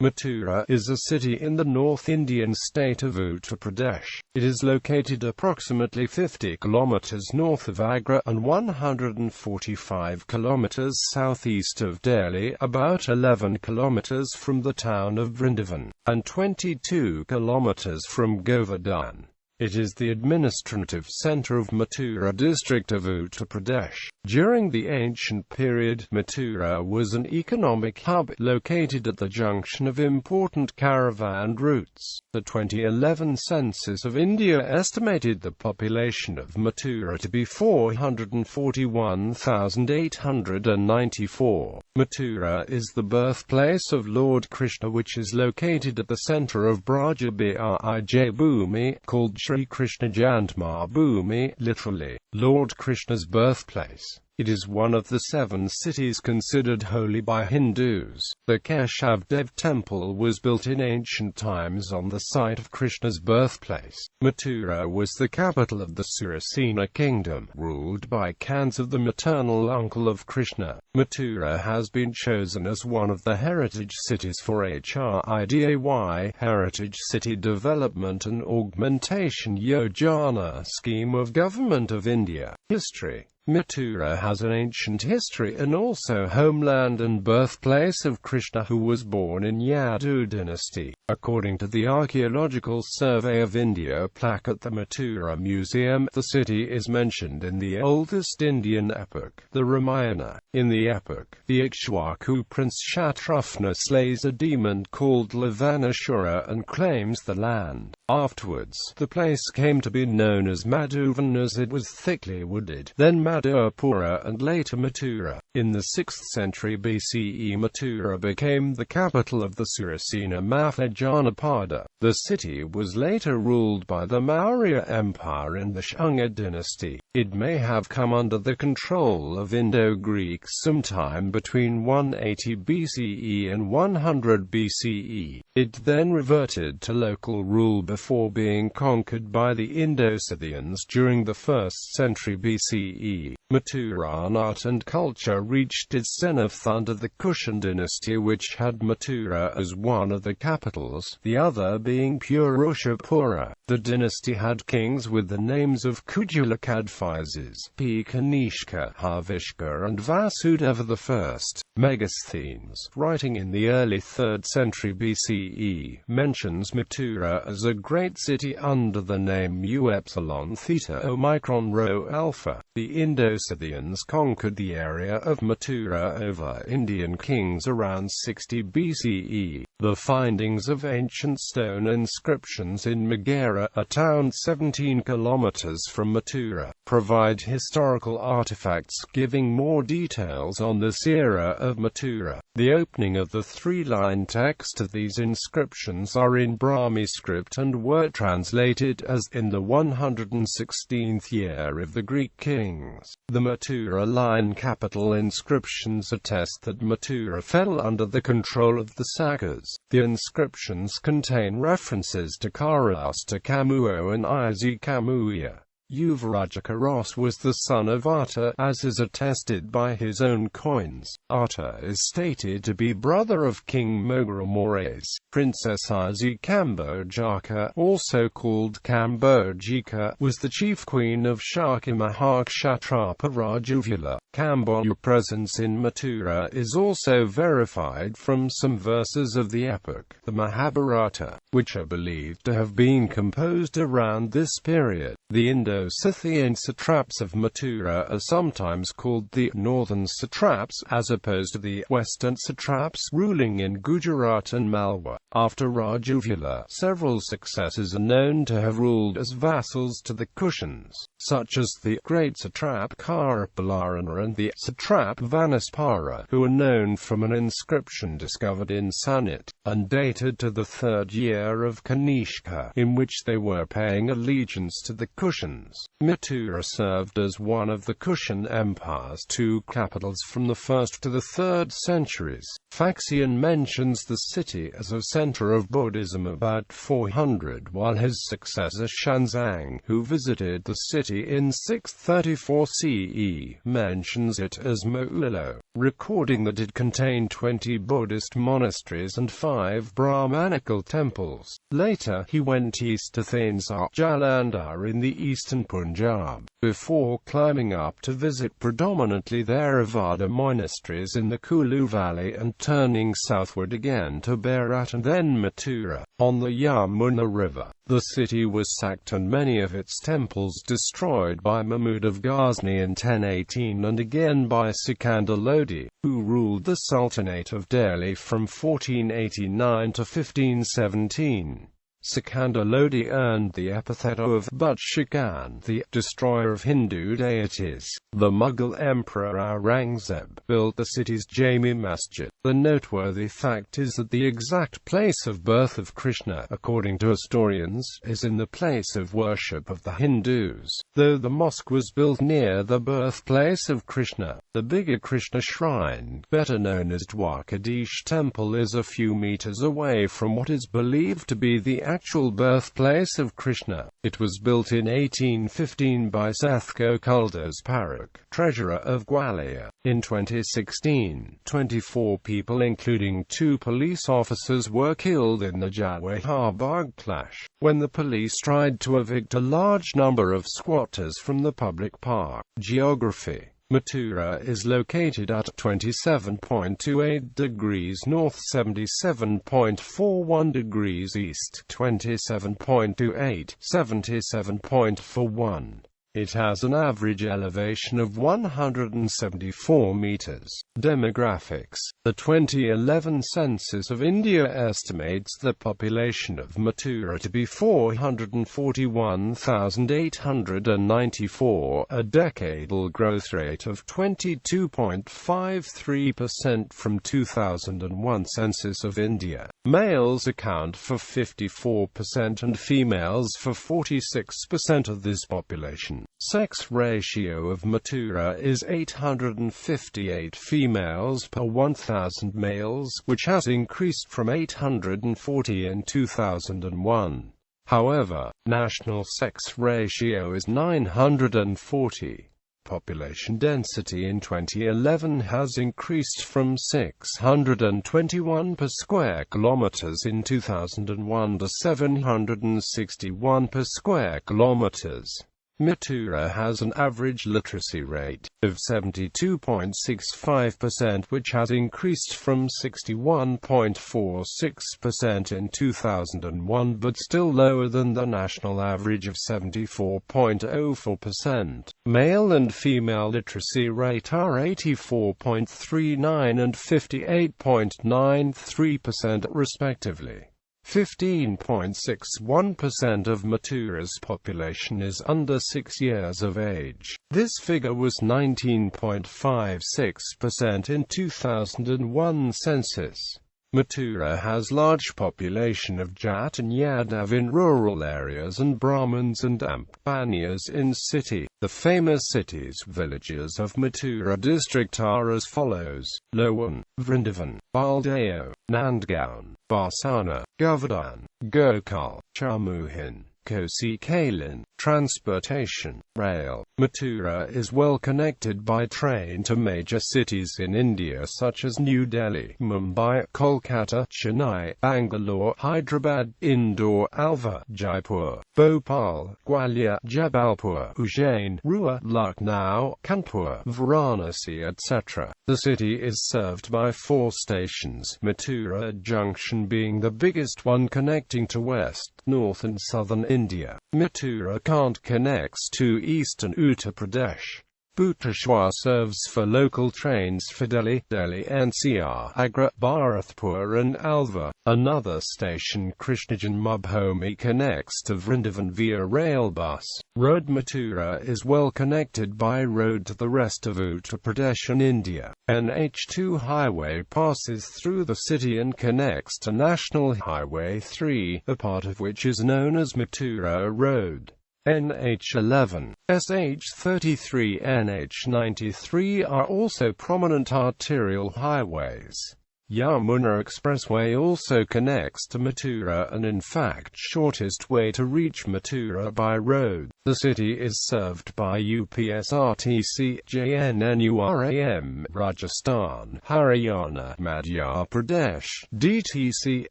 Mathura is a city in the North Indian state of Uttar Pradesh. It is located approximately 50 kilometers north of Agra and 145 kilometers southeast of Delhi, about 11 kilometers from the town of Vrindavan, and 22 kilometers from Govardhan. It is the administrative center of Mathura district of Uttar Pradesh. During the ancient period, Mathura was an economic hub, located at the junction of important caravan routes. The 2011 census of India estimated the population of Mathura to be 441,894. Mathura is the birthplace of Lord Krishna, which is located at the center of Braja Bij Bhumi, called Shri Krishna Janma Bhumi, literally, Lord Krishna's birthplace. It is one of the 7 cities considered holy by Hindus. The Keshavdev temple was built in ancient times on the site of Krishna's birthplace. Mathura was the capital of the Surasena kingdom, ruled by Kansa, the maternal uncle of Krishna. Mathura has been chosen as one of the heritage cities for HRIDAY, Heritage City Development and Augmentation Yojana scheme of Government of India. History. Mathura has an ancient history and also homeland and birthplace of Krishna, who was born in Yadu dynasty. According to the Archaeological Survey of India plaque at the Mathura Museum, the city is mentioned in the oldest Indian epic, the Ramayana. In the epic, the Ikshwaku prince Shatrughna slays a demon called Lavanashura and claims the land. Afterwards, the place came to be known as Madhuvan as it was thickly wooded, then Madhupura and later Mathura. In the 6th century BCE, Mathura became the capital of the Surasena Mahajanapada. The city was later ruled by the Maurya Empire in the Shunga dynasty. It may have come under the control of Indo-Greeks sometime between 180 BCE and 100 BCE. It then reverted to local rule before being conquered by the Indo-Scythians during the 1st century BCE. Mathuran art and culture reached its zenith under the Kushan dynasty, which had Mathura as one of the capitals, the other being Purushapura. The dynasty had kings with the names of Kujula Kadphises, P. Kanishka, Havishka and Vasudeva I. Megasthenes, writing in the early 3rd century BCE, mentions Mathura as a great city under the name U epsilon theta omicron rho alpha. The Indo-Scythians conquered the area of Mathura over Indian kings around 60 BCE. The findings of ancient stone inscriptions in Maghera, a town 17 kilometers from Mathura, provide historical artifacts giving more details on this era of Mathura. The opening of the 3-line text of these inscriptions are in Brahmi script and were translated as in the 116th year of the Greek kings. The Mathura line capital inscriptions attest that Mathura fell under the control of the Sakas. The inscriptions contain references to Karasta Kamuo and Isi Kamuya. Yuvaraja Karas was the son of Atta, as is attested by his own coins. Atta is stated to be brother of King Mogramores. Princess Isi Kambojaka, also called Kambojika, was the chief queen of Shaka Mahakshatrapa Rajuvula. Kamboja's presence in Mathura is also verified from some verses of the epic, the Mahabharata, which are believed to have been composed around this period. The Indo-Scythian satraps of Mathura are sometimes called the northern satraps, as opposed to the western satraps ruling in Gujarat and Malwa. After Rajuvula, several successors are known to have ruled as vassals to the Kushans, such as the great satrap Karapalarana and the satrap Vanaspara, who are known from an inscription discovered in Sanit, and dated to the 3rd year of Kanishka, in which they were paying allegiance to the Kushans. Persians. Mathura served as one of the Kushan Empire's two capitals from the 1st to the 3rd centuries. Faxian mentions the city as a center of Buddhism about 400, while his successor Xuanzang, who visited the city in 634 CE, mentions it as Moulo, recording that it contained 20 Buddhist monasteries and 5 Brahmanical temples. Later, he went east to Thanesar Jalandhar in the eastern Punjab, before climbing up to visit predominantly Theravada monasteries in the Kulu Valley and turning southward again to Bharat and then Mathura, on the Yamuna River. The city was sacked and many of its temples destroyed by Mahmud of Ghazni in 1018 and again by Sikandar Lodi, who ruled the Sultanate of Delhi from 1489 to 1517. Sikandar Lodi earned the epithet of Butshikan, the destroyer of Hindu deities. The Mughal Emperor Aurangzeb built the city's Jami Masjid. The noteworthy fact is that the exact place of birth of Krishna, according to historians, is in the place of worship of the Hindus, though the mosque was built near the birthplace of Krishna. The bigger Krishna shrine, better known as Dwarkadish Temple, is a few meters away from what is believed to be the actual birthplace of Krishna. It was built in 1815 by Seth Gokuldas Parakh, treasurer of Gwalior. In 2016, 24 people including 2 police officers were killed in the Jawahar Bagh clash, when the police tried to evict a large number of squatters from the public park. Geography. Mathura is located at 27.28 degrees north, 77.41 degrees east, 27.28, 77.41. It has an average elevation of 174 meters. Demographics. The 2011 census of India estimates the population of Mathura to be 441,894, a decadal growth rate of 22.53% from 2001 census of India. Males account for 54% and females for 46% of this population. Sex ratio of Mathura is 858 females per 1,000 males, which has increased from 840 in 2001. However, national sex ratio is 940. Population density in 2011 has increased from 621 per square kilometers in 2001 to 761 per square kilometers. Mathura has an average literacy rate of 72.65%, which has increased from 61.46% in 2001 but still lower than the national average of 74.04%. Male and female literacy rate are 84.39 and 58.93% respectively. 15.61% of Mathura's population is under 6 years of age. This figure was 19.56% in 2001 census. Mathura has large population of Jat and Yadav in rural areas and Brahmins and Ampanias in city. The famous cities, villages of Mathura district are as follows: Lowan, Vrindavan, Baldeo, Nandgaon, Barsana, Govardhan, Gokul, Chamuhin, Kosi Kalin. Transportation. Rail. Mathura is well connected by train to major cities in India such as New Delhi, Mumbai, Kolkata, Chennai, Bangalore, Hyderabad, Indore, Alvar, Jaipur, Bhopal, Gwalior, Jabalpur, Ujjain, Rewa, Lucknow, Kanpur, Varanasi, etc. The city is served by 4 stations, Mathura Junction being the biggest one connecting to west, north and southern India. Mathura Kant connects to eastern Uttar Pradesh. Bhubaneswar serves for local trains for Delhi, NCR, Agra, Bharatpur and Alvar. Another station, Krishna Janmabhoomi, connects to Vrindavan via rail bus. Road. Mathura is well connected by road to the rest of Uttar Pradesh and India. NH2 highway passes through the city and connects to National Highway 3, a part of which is known as Mathura Road. NH11, SH33, NH93 are also prominent arterial highways. Yamuna Expressway also connects to Mathura and in fact shortest way to reach Mathura by road. The city is served by UPSRTC, JNNURAM, Rajasthan, Haryana, Madhya Pradesh, DTC,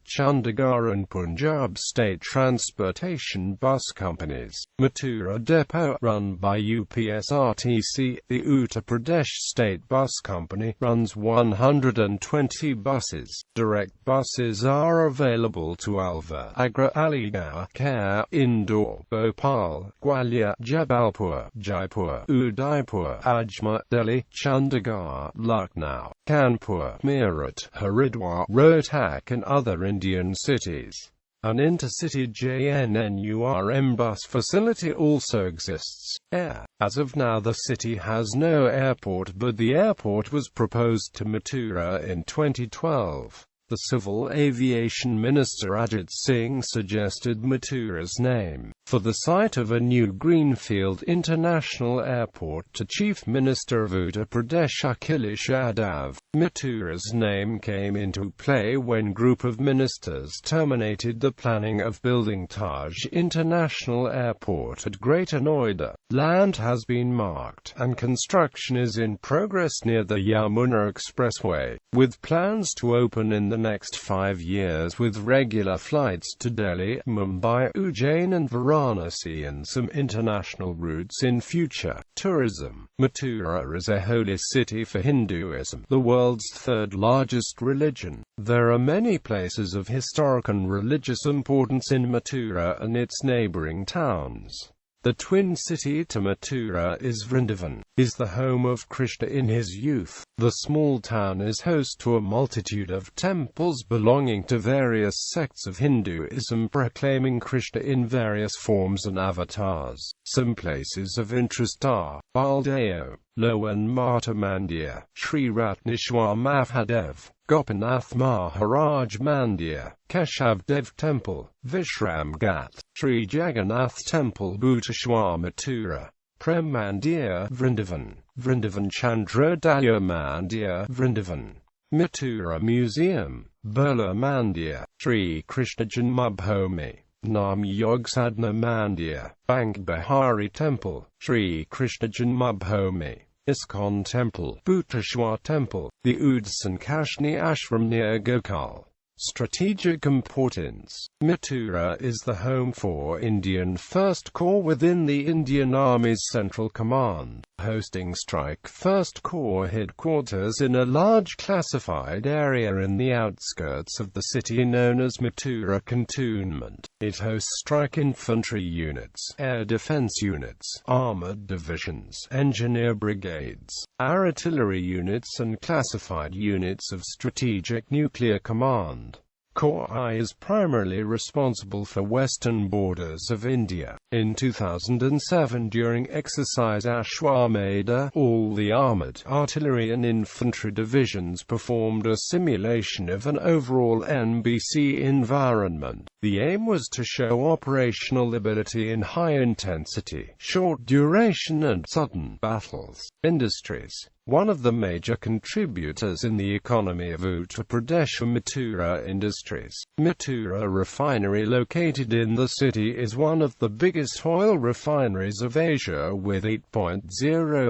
Chandigarh and Punjab state transportation bus companies. Mathura Depot, run by UPSRTC, the Uttar Pradesh state bus company, runs 120 buses. Direct buses are available to Alwar, Agra, Aligarh, Khair, Indore, Bhopal, Gwalior, Jabalpur, Jaipur, Udaipur, Ajmer, Delhi, Chandigarh, Lucknow, Kanpur, Meerut, Haridwar, Rohtak and other Indian cities. An intercity JNNURM bus facility also exists. As of now the city has no airport, but the airport was proposed to Mathura in 2012. The Civil Aviation Minister Ajit Singh suggested Mathura's name for the site of a new Greenfield International Airport to Chief Minister of Uttar Pradesh Akhilesh Yadav. Mathura's name came into play when group of ministers terminated the planning of building Taj International Airport at Greater Noida. Land has been marked, and construction is in progress near the Yamuna Expressway, with plans to open in the next 5 years with regular flights to Delhi, Mumbai, Ujjain and Varanasi and some international routes in future. Tourism. Mathura is a holy city for Hinduism, the world's third largest religion. There are many places of historic and religious importance in Mathura and its neighboring towns. The twin city to Mathura is Vrindavan, is the home of Krishna in his youth. The small town is host to a multitude of temples belonging to various sects of Hinduism proclaiming Krishna in various forms and avatars. Some places of interest are Baldeo, Lowan Mata Mandir, Sri Ratneshwar Mahadev, Gopinath Maharaj Mandir, Keshavdev Temple, Vishram Ghat, Sri Jagannath Temple, Bhuteshwar Mathura, Prem Mandir, Vrindavan, Vrindavan Chandrodaya Mandir, Vrindavan, Mathura Museum, Burla Mandir, Sri Krishna Janmabhoomi, Nam Yog Sadhana Mandir, Bank Bihari Temple, Sri Krishna Janmabhoomi, ISKCON Temple, Bhuteshwar Temple, the Udsan Kashni Ashram near Gokal. Strategic importance. Mathura is the home for Indian First Corps within the Indian Army's Central Command, hosting Strike First Corps headquarters in a large classified area in the outskirts of the city known as Mathura Cantonment. It hosts strike infantry units, air defense units, armored divisions, engineer brigades, artillery units and classified units of Strategic Nuclear Command. Corps I is primarily responsible for western borders of India. In 2007 during exercise Ashwamedha, all the armoured, artillery and infantry divisions performed a simulation of an overall NBC environment. The aim was to show operational ability in high-intensity, short-duration and sudden battles. Industries. One of the major contributors in the economy of Uttar Pradesh are Mathura Industries. Mathura Refinery located in the city is one of the biggest oil refineries of Asia with 8.0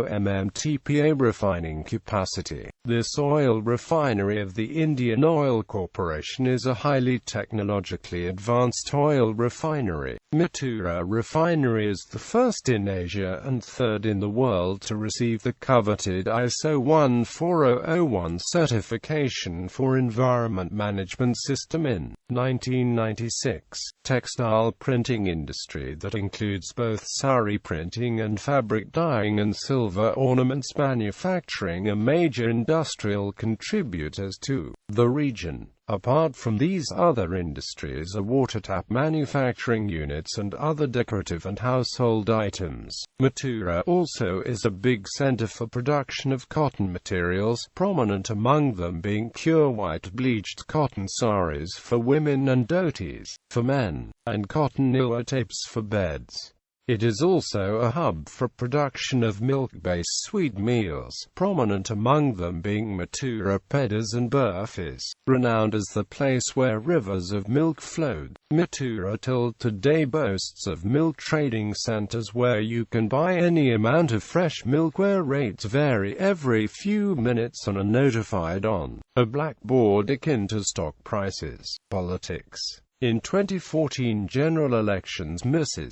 mmtpa refining capacity. This oil refinery of the Indian Oil Corporation is a highly technologically advanced oil refinery. Mathura Refinery is the first in Asia and third in the world to receive the coveted ISO 14001 certification for Environment Management System in 1996. Textile printing industry that includes both sari printing and fabric dyeing and silver ornaments manufacturing are major industrial contributors to the region. Apart from these other industries are water tap manufacturing units and other decorative and household items. Mathura also is a big center for production of cotton materials, prominent among them being pure white bleached cotton saris for women and dhotis for men, and cotton nilla tapes for beds. It is also a hub for production of milk-based sweet meals, prominent among them being Mathura pedas and burfis. Renowned as the place where rivers of milk flowed, Mathura till today boasts of milk trading centers where you can buy any amount of fresh milk where rates vary every few minutes and are notified on a blackboard akin to stock prices. Politics. In 2014 general elections, Mrs.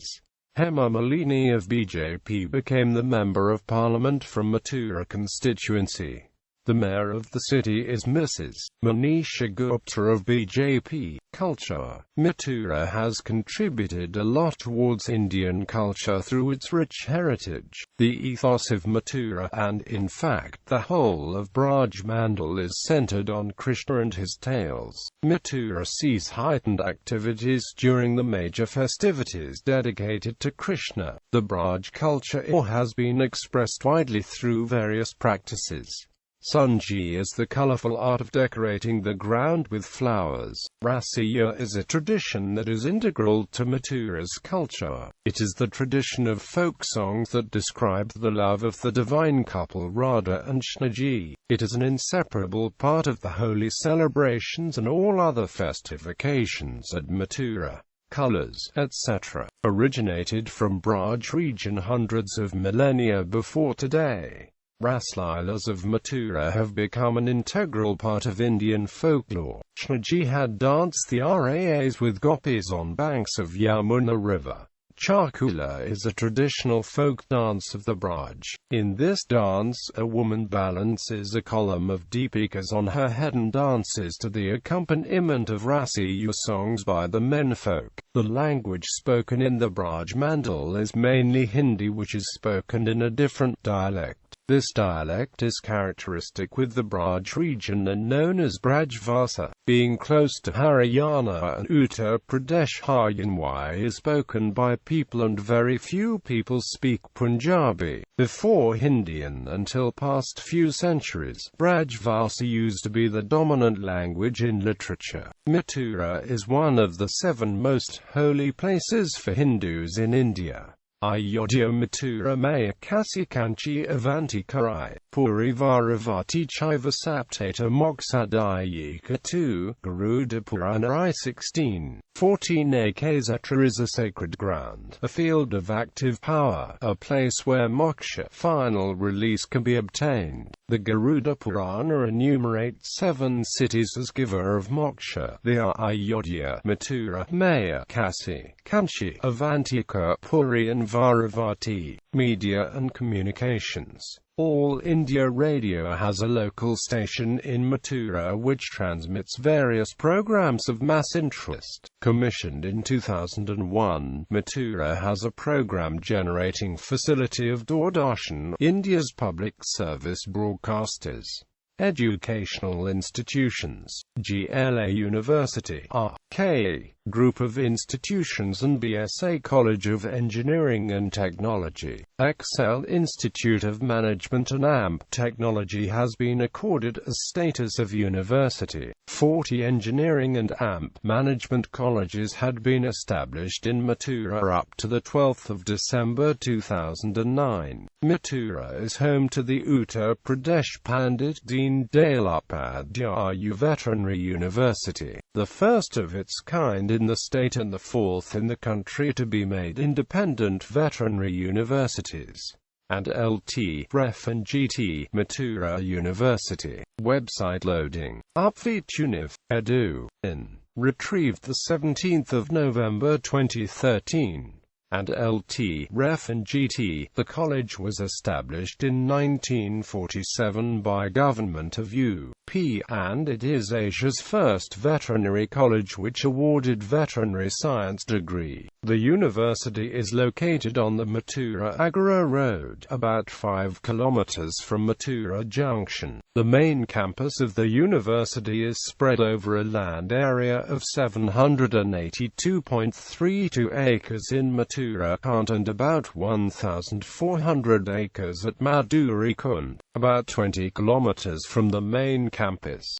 Hema Malini of BJP became the Member of Parliament from Mathura constituency. The mayor of the city is Mrs. Manisha Gupta of BJP. Culture. Mathura has contributed a lot towards Indian culture through its rich heritage. The ethos of Mathura and, in fact, the whole of Braj Mandal is centered on Krishna and his tales. Mathura sees heightened activities during the major festivities dedicated to Krishna. The Braj culture has been expressed widely through various practices. Sunji is the colorful art of decorating the ground with flowers. Rasiya is a tradition that is integral to Mathura's culture. It is the tradition of folk songs that describe the love of the divine couple Radha and Krishnaji. It is an inseparable part of the holy celebrations and all other festive occasions at Mathura. Colors, etc., originated from Braj region hundreds of millennia before today. Raslilas of Mathura have become an integral part of Indian folklore. Krishnaji had danced the Ras with gopis on banks of Yamuna river. Chakula is a traditional folk dance of the Braj. In this dance, a woman balances a column of deepikas on her head and dances to the accompaniment of Rasiya songs by the menfolk. The language spoken in the Braj Mandal is mainly Hindi, which is spoken in a different dialect. This dialect is characteristic with the Braj region and known as Brajvasa. Being close to Haryana and Uttar Pradesh, Haryanwai is spoken by people and very few people speak Punjabi. Before Hindi and until past few centuries, Brajvasa used to be the dominant language in literature. Mathura is one of the 7 most holy places for Hindus in India. Ayodhya, Mathura, Maya, Kasi, Kanchi, Avanti, Puri, Varavati, Chiva, Saptata, Moksadayika 2, Garuda Purana I16, 14 etc. is a sacred ground, a field of active power, a place where moksha, final release, can be obtained. The Garuda Purana enumerates 7 cities as giver of moksha. They are Ayodhya, Mathura, Maya, Kasi, Kanchi, Avantika, Puri and Varavati. Media and communications. All India Radio has a local station in Mathura which transmits various programs of mass interest. Commissioned in 2001, Mathura has a program generating facility of Doordarshan, India's public service broadcasters. Educational institutions. GLA University, RK, Group of Institutions and BSA College of Engineering and Technology. Excel Institute of Management and AMP Technology has been accorded a status of university. 40 engineering and AMP management colleges had been established in Mathura up to the 12th of December 2009. Mathura is home to the Uttar Pradesh Pandit Deen Dayal Upadhyaya Veterinary University, the first of its kind in the state and the 4th in the country to be made independent veterinary universities. And LT, Ref and GT, Mathura University. Website loading. Upvituniv, Edu. In. Retrieved 17 November 2013. And LT, Ref and GT. The college was established in 1947 by Government of UP, and it is Asia's first veterinary college which awarded veterinary science degree. The university is located on the Mathura-Agra road, about 5 kilometres from Mathura junction. The main campus of the university is spread over a land area of 782.32 acres in Mathura and about 1,400 acres at Madhuri Kund, about 20 kilometres from the main campus.